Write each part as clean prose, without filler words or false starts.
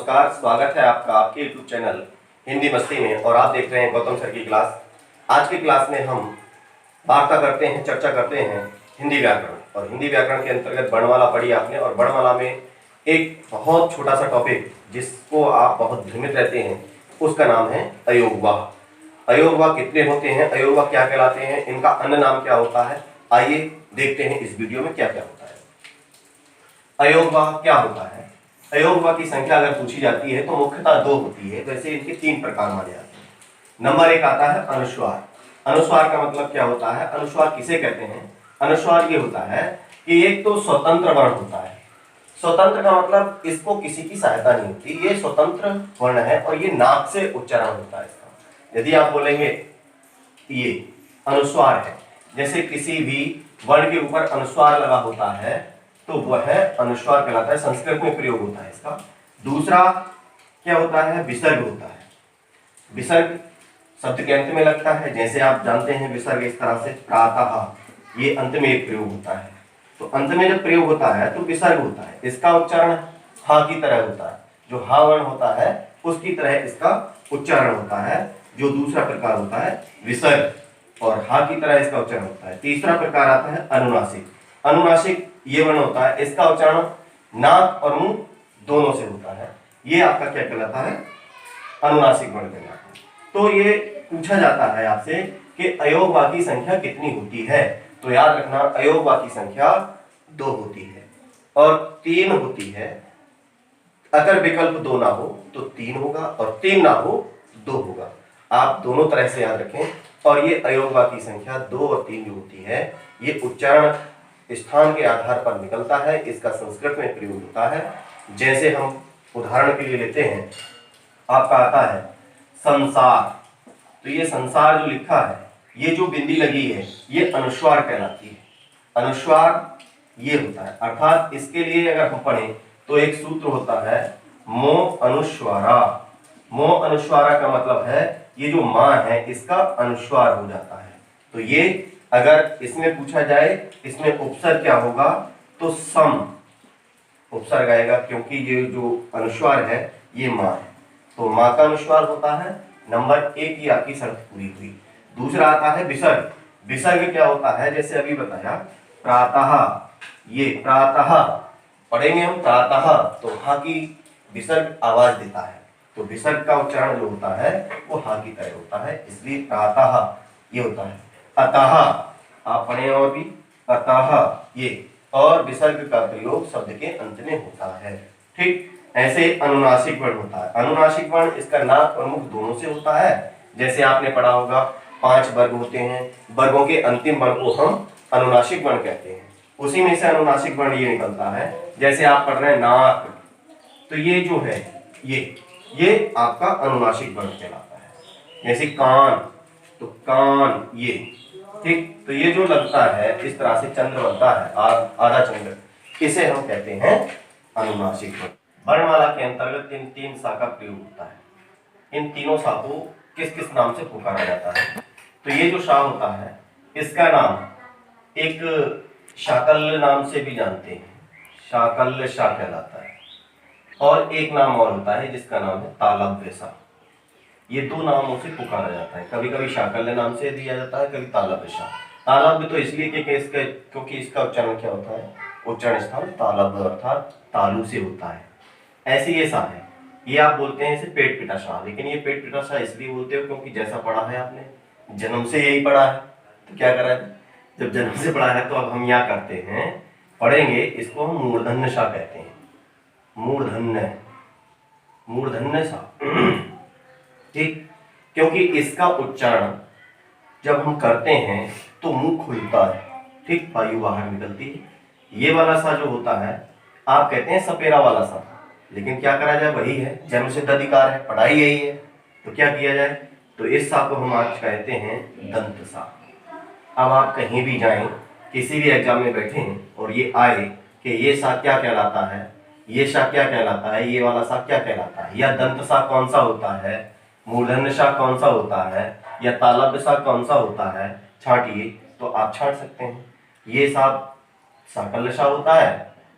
नमस्कार, स्वागत है आपका आपके YouTube चैनल हिंदी मस्ती में और आप देख रहे हैं गौतम सर की क्लास। आज की क्लास में हम वार्ता करते हैं, चर्चा करते हैं हिंदी व्याकरण। और हिंदी व्याकरण के अंतर्गत वर्णमाला पढ़ी आपने, और वर्णमाला में एक बहुत छोटा सा टॉपिक जिसको आप बहुत भ्रमित रहते हैं, उसका नाम है अयोगवाह। अयोगवाह कितने होते हैं, अयोगवाह क्या कहलाते हैं, इनका अन्य नाम क्या होता है, आइए देखते हैं इस वीडियो में क्या क्या होता है। अयोगवाह क्या होता है? अयोगवाह की संख्या अगर पूछी जाती है तो मुख्यतः दो होती है, वैसे इनके तीन प्रकार माने जाते हैं। नंबर एक आता है अनुस्वार। अनुस्वार का मतलब क्या होता है, अनुस्वार किसे कहते हैं? अनुस्वार ये होता है कि एक तो स्वतंत्र वर्ण होता है। स्वतंत्र का मतलब इसको किसी की सहायता नहीं होती, ये स्वतंत्र वर्ण है और ये नाक से उच्चारण होता है इसका। यदि आप बोलेंगे ये अनुस्वार है, जैसे किसी भी वर्ण के ऊपर अनुस्वार लगा होता है तो वह अनुस्वार कहलाता है, संस्कृत में प्रयोग होता है इसका। दूसरा क्या होता है, विसर्ग होता है। विसर्ग शब्द के अंत में लगता है, जैसे आप जानते हैं विसर्ग इस तरह से प्रातः, ये अंत में एक प्रयोग होता है। तो अंत में जब प्रयोग होता है तो विसर्ग होता है, इसका उच्चारण हा की तरह होता है। जो हा वर्ण होता है उसकी तरह इसका उच्चारण होता है। जो दूसरा प्रकार होता है विसर्ग, और हा की तरह इसका उच्चारण होता है। तीसरा प्रकार आता है अनुनासिक। अनुनासिक ये वर्ण होता है, इसका उच्चारण नाक और मुंह दोनों से होता है। ये आपका क्या कहलाता है, अनुनासिक वर्ण कहलाता है। तो ये पूछा जाता है आपसे कि अयोगवाह की संख्या कितनी होती है, तो याद रखना अयोगवाह की संख्या 2 होती है और 3 होती है। अगर विकल्प 2 ना हो तो 3 होगा, और 3 ना हो 2 होगा। आप दोनों तरह से याद रखें। और ये अयोगवाह की संख्या 2 और 3 जो होती है, ये उच्चारण स्थान के आधार पर निकलता है, इसका संस्कृत में प्रयोग होता है। जैसे हम उदाहरण के लिए लेते हैं, आपका आता है संसार, तो ये संसार जो लिखा है, ये जो बिंदी लगी है ये अनुस्वार कहलाती है। अनुस्वार ये होता है, अर्थात इसके लिए अगर हम पढ़ें तो एक सूत्र होता है मो अनुस्वारा। मो अनुस्वारा का मतलब है ये जो मां है इसका अनुस्वार हो जाता है। तो ये अगर इसमें पूछा जाए इसमें उपसर्ग क्या होगा, तो सम उपसर्ग आएगा, क्योंकि ये जो अनुस्वार है ये मां है, तो मां का अनुस्वार होता है। नंबर एक की आपकी शर्त पूरी हुई। दूसरा आता है विसर्ग। विसर्ग क्या होता है, जैसे अभी बताया प्रातः, ये प्रातः पढ़ेंगे हम प्रातः, तो हा की विसर्ग आवाज देता है, तो विसर्ग का उच्चारण जो होता है वो हा की तरह होता है, इसलिए प्रातः ये होता है। अतः आप पढ़े और भी अतः ये, और विसर्ग का प्रयोग शब्द के अंत में होता है। ठीक ऐसे अनुनासिक वर्ण होता है। अनुनासिक वर्ण इसका नाक और मुख दोनों से होता है। जैसे आपने पढ़ा होगा 5 वर्ग होते हैं, वर्गों के अंतिम वर्ण को हम अनुनासिक वर्ण कहते हैं। उसी में से अनुनासिक वर्ण ये निकलता है। जैसे आप पढ़ रहे हैं नाक, तो ये जो है ये आपका अनुनासिक वर्ण कहलाता है। जैसे कान, तो कान ये, ठीक, तो ये जो लगता है इस तरह से चंद्र बनता है, आधा चंद्र, इसे हम कहते हैं अनुनासिक वर्ण। वर्णमाला के अंतर्गत इन 3 सा का प्रयोग होता है। इन तीनों सा को किस किस नाम से पुकारा जाता है, तो ये जो सा होता है इसका नाम एक शाकल्य नाम से भी जानते हैं, शाकल्य सा कहलाता है। और एक नाम और होता है जिसका नाम है तालव्य सा। ये 2 नामों से पुकारा जाता है, कभी कभी शाकल्य नाम से दिया जाता है, कभी तालव्य सा। तालव्य तो इसलिए क्योंकि इसका उच्चारण क्या होता है, उच्चारण स्थान तालव्य अर्थात तालु से होता है। ऐसे ये सा है, ये आप बोलते हैं इसे पेट पिटा सा, लेकिन ये पेट पिटा सा इसलिए बोलते हो क्योंकि जैसा पढ़ा है आपने, जन्म से यही पढ़ा है, तो क्या करा है, जब जन्म से पढ़ा है तो अब हम क्या करते हैं, पढ़ेंगे इसको हम मूर्धन्य सा कहते हैं। मूर्धन्य, मूर्धन्य सा, ठीक, क्योंकि इसका उच्चारण जब हम करते हैं तो मुंह खुलता है, ठीक, वायु बाहर निकलती है। ये वाला सा जो होता है आप कहते हैं सपेरा वाला सा, लेकिन क्या करा जाए, वही है, जन्म सिद्ध अधिकार है, पढ़ाई यही है, तो क्या किया जाए, तो इस सा को हम आज कहते हैं दंत सा। अब आप कहीं भी जाएं, किसी भी एग्जाम में बैठे हैं और ये आए कि ये सा क्या कहलाता है, ये सा क्या कहलाता है, ये वाला सा क्या कहलाता है, या दंत सा कौन सा होता है, मूर्धन्य सा कौन सा होता है, या तालव्य सा कौन सा होता है, छांटिए, तो आप छांट सकते हैं। ये सा शाकल्य सा होता है,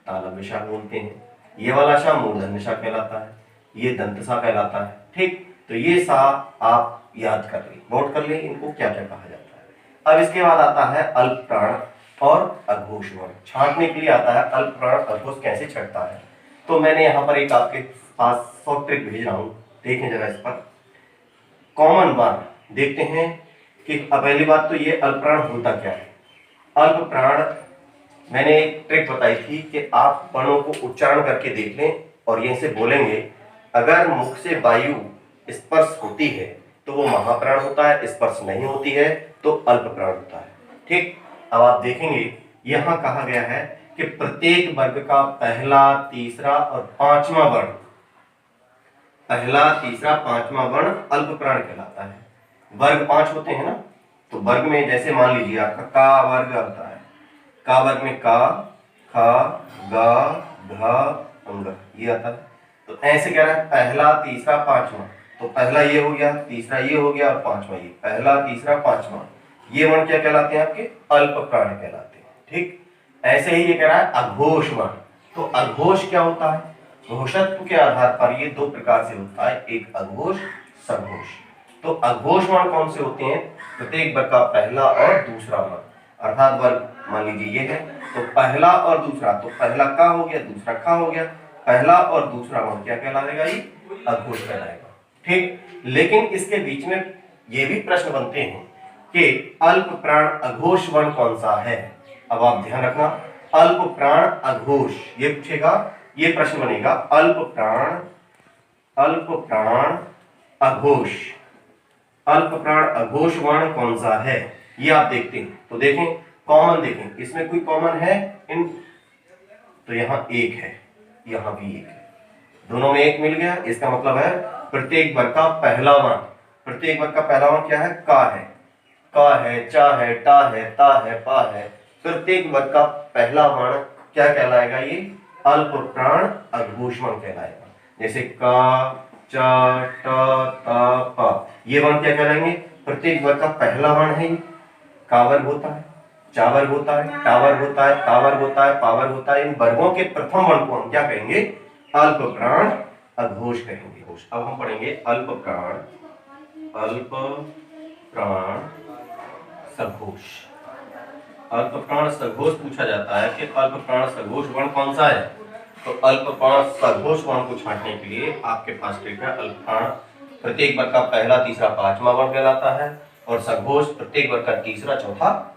तालव्य सा बोलते हैं। ये वाला सा मूर्धन्य सा कहलाता है, ये दंत सा कहलाता है। ठीक, तो ये सा आप याद कर लें, नोट कर लें इनको क्या क्या कहा जाता है। अब इसके बाद आता है अल्प प्राण और अघोष वर्ण। छांटने के लिए आता है अल्प प्राण अघोष कैसे छंटता है। तो मैंने यहाँ पर एक आपके पास शॉर्ट ट्रिक भेज रहा हूँ, देखें जरा इस पर। कॉमन वर्ण देखते हैं कि पहली बात तो ये अल्प प्राण होता क्या है। अल्प प्राण मैंने एक ट्रिक बताई थी कि आप वर्णों को उच्चारण करके देख लें और यहीं से बोलेंगे। अगर मुख से वायु स्पर्श होती है तो वो महाप्राण होता है, स्पर्श नहीं होती है तो अल्प प्राण होता है। ठीक, अब आप देखेंगे यहां कहा गया है कि प्रत्येक वर्ग का पहला, तीसरा और पांचवा वर्ण, पहला, तीसरा, पांचवा वर्ण अल्प प्राण कहलाता है। वर्ग 5 होते हैं ना, तो वर्ग में जैसे मान लीजिए आपका का वर्ग आता है, का वर्ग में का, खा, गा, घा, अंग ये आता है। तो ऐसे कह रहा है पहला, तीसरा, पांचवा, तो पहला ये हो गया, तीसरा ये हो गया और पांचवा ये, पहला, तीसरा, पांचवा, ये वर्ण क्या कहलाते हैं आपके अल्प प्राण कहलाते हैं। ठीक, ऐसे ही ये कह रहा है अघोष वर्ण। तो अघोष क्या होता है, घोषत्व के आधार पर ये दो प्रकार से होता है, एक अघोष, सघोष। तो अघोष वर्ण कौन से होते हैं, प्रत्येक वर्ग का पहला और दूसरा वर्ण, अर्थात वर्ग मान लीजिए ये है तो पहला और दूसरा, तो पहला का हो गया, दूसरा खा हो गया, पहला और दूसरा वर्ण क्या कहलाएगा, ये अघोष कहलाएगा। ठीक, लेकिन इसके बीच में ये भी प्रश्न बनते हैं कि अल्प प्राण अघोष वर्ण कौन सा है। अब आप ध्यान रखना, अल्प प्राण अघोष ये पूछेगा, ये प्रश्न बनेगा अल्प प्राण अघोष, अल्प प्राण अघोष वर्ण कौन सा है, ये आप देखते हैं। तो देखें कॉमन, देखें इसमें कोई कॉमन है इन, तो यहाँ एक है, यहाँ भी एक है, दोनों में एक मिल गया, इसका मतलब है प्रत्येक वर्ग का पहला वर्ण, प्रत्येक वर्ग का पहला वर्ण क्या है, का है, का है, चा है, टा है, ता है, पा है, प्रत्येक वर्ग का पहला वर्ण क्या कहलाएगा, ये अल्प प्राण अघोष वर्ण कहलाएगा। जैसे का, चा, टा, ता, पा, ये वर्ण क्या कहलाएंगे, प्रत्येक वर्ग का पहला वर्ण है, का वर्ग होता है, चा वर्ग होता है, टा वर्ग होता है, ता वर्ग होता है, पा वर्ग होता है। इन वर्गों के प्रथम वर्ण को हम क्या कहेंगे, अल्प प्राण अघोष कहेंगे। अब हम पढ़ेंगे अल्प प्राण सघोष। अल्प प्राण सघोष पूछा जाता है कि अल्प प्राण सघोष वर्ण कौन सा है। तो अल्प प्राण सघोष वर्ण को छांटने के लिए आपके पास ट्रिक है। अल्प प्राण प्रत्येक वर्ग का पहला, तीसरा, पांचवा वर्ण कहलाता है और सघोष प्रत्येक वर्ग का तीसरा, चौथा,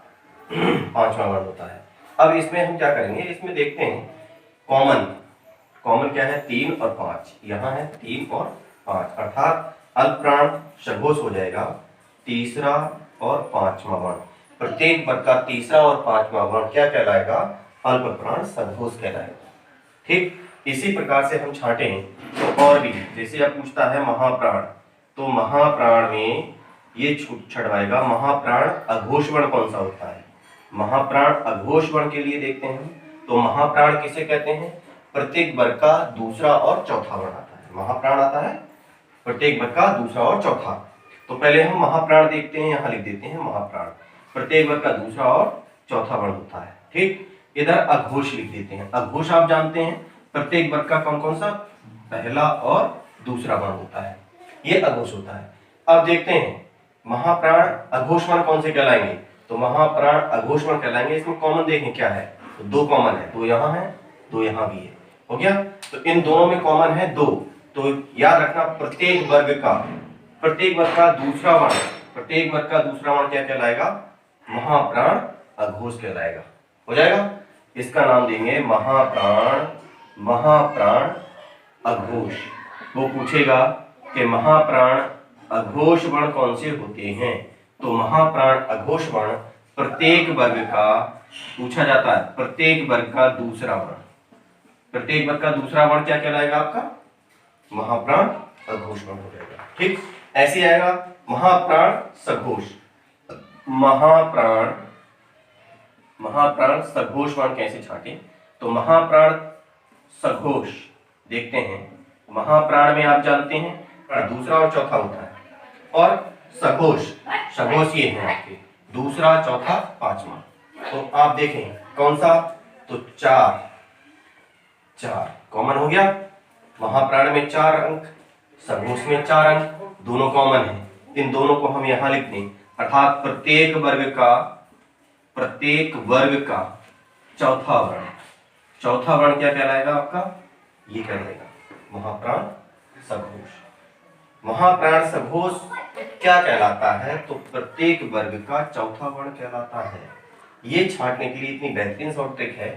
पांचवा वर्ण होता है। अब इसमें हम क्या करेंगे, इसमें देखते हैं कॉमन क्या है, 3 और 5, यहाँ है 3 और 5, अर्थात अल्प प्राण सघोष हो जाएगा तीसरा और पांचवा वर्ण। प्रत्येक वर्ग का तीसरा और पांचवा वर्ण क्या कहलाएगा, अल्प प्राण सघोष कहलाएगा। ठीक, इसी प्रकार से हम छांटें तो और भी, जैसे अब पूछता है महाप्राण, तो महाप्राण में ये छटवाएगा महाप्राण अघोष वर्ण कौन सा होता है। महाप्राण अघोष वर्ण के लिए देखते हैं, तो महाप्राण किसे कहते हैं, प्रत्येक वर्ग का दूसरा और चौथा वर्ण आता है। महाप्राण आता है प्रत्येक वर्ग का दूसरा और चौथा। तो पहले हम महाप्राण देखते हैं, यहाँ लिख देते हैं महाप्राण प्रत्येक वर्ग का दूसरा और चौथा वर्ण होता है। ठीक, इधर अघोष लिख देते हैं। अघोष आप जानते हैं प्रत्येक वर्ग का कौन कौन सा पहला और दूसरा वर्ण होता है, ये अघोष होता है। अब देखते हैं महाप्राण अघोष वर्ण कौन से कहलाएंगे, तो महाप्राण अघोष वर्ण कहलाएंगे। इसमें कॉमन देखें क्या है, तो 2 कॉमन है, 2 यहाँ है, 2 यहाँ भी है, हो गया। तो इन दोनों में कॉमन है 2, तो याद रखना प्रत्येक वर्ग का दूसरा वर्ण, प्रत्येक वर्ग का दूसरा वर्ण क्या कहलाएगा, महाप्राण अघोष कहलाएगा, हो जाएगा। इसका नाम देंगे महाप्राण अघोष। वो पूछेगा कि महाप्राण अघोष वर्ण कौन से होते हैं, तो महाप्राण अघोष वर्ण प्रत्येक वर्ग का पूछा जाता है, प्रत्येक वर्ग का दूसरा वर्ण, प्रत्येक वर्ग का दूसरा वर्ण क्या कहलाएगा आपका, महाप्राण अघोष वर्ण हो जाएगा। ठीक, ऐसे आएगा महाप्राण सघोष। महाप्राण सघोष वर्ण कैसे छांटे, तो महाप्राण सघोष देखते हैं। महाप्राण में आप जानते हैं दूसरा और चौथा होता है, और सघोष ये है आपके दूसरा, चौथा, पांचवा। तो आप देखें कौन सा, तो 4 कॉमन हो गया। महाप्राण में 4 अंक सघोष में 4 अंक, दोनों कॉमन है, इन दोनों को हम यहां लिख दें, अर्थात प्रत्येक वर्ग का चौथा वर्ण क्या कहलाएगा आपका, ये कहलाएगा महाप्राण सघोष। महाप्राण सघोष क्या कहलाता है, तो प्रत्येक वर्ग का चौथा वर्ण कहलाता है। ये छांटने के लिए इतनी बेहतरीन शॉर्ट ट्रिक है,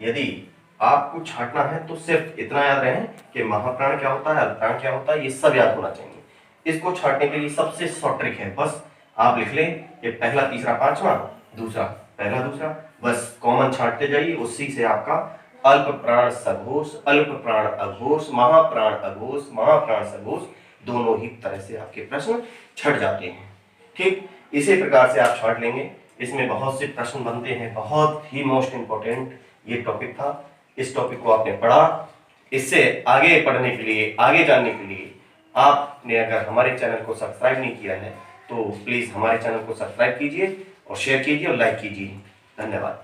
यदि आपको छांटना है तो सिर्फ इतना याद रहे कि महाप्राण क्या होता है, अल्पप्राण क्या होता है, ये सब याद होना चाहिए। इसको छांटने के लिए सबसे शॉर्ट ट्रिक है, बस आप लिख लें कि पहला तीसरा पांचवा, दूसरा पहला दूसरा, बस कॉमन छांटते जाइए, उसी से आपका अल्प प्राण सघोष, अल्प प्राण अघोष, महाप्राण अघोष, महाप्राण सघोष दोनों ही तरह से आपके प्रश्न छट जाते हैं। ठीक इसी प्रकार से आप छांट लेंगे। इसमें बहुत से प्रश्न बनते हैं, बहुत ही मोस्ट इंपॉर्टेंट ये टॉपिक था। इस टॉपिक को आपने पढ़ा, इससे आगे पढ़ने के लिए, आगे जानने के लिए आपने अगर हमारे चैनल को सब्सक्राइब नहीं किया है तो प्लीज हमारे चैनल को सब्सक्राइब कीजिए और शेयर कीजिए और लाइक कीजिए। धन्यवाद।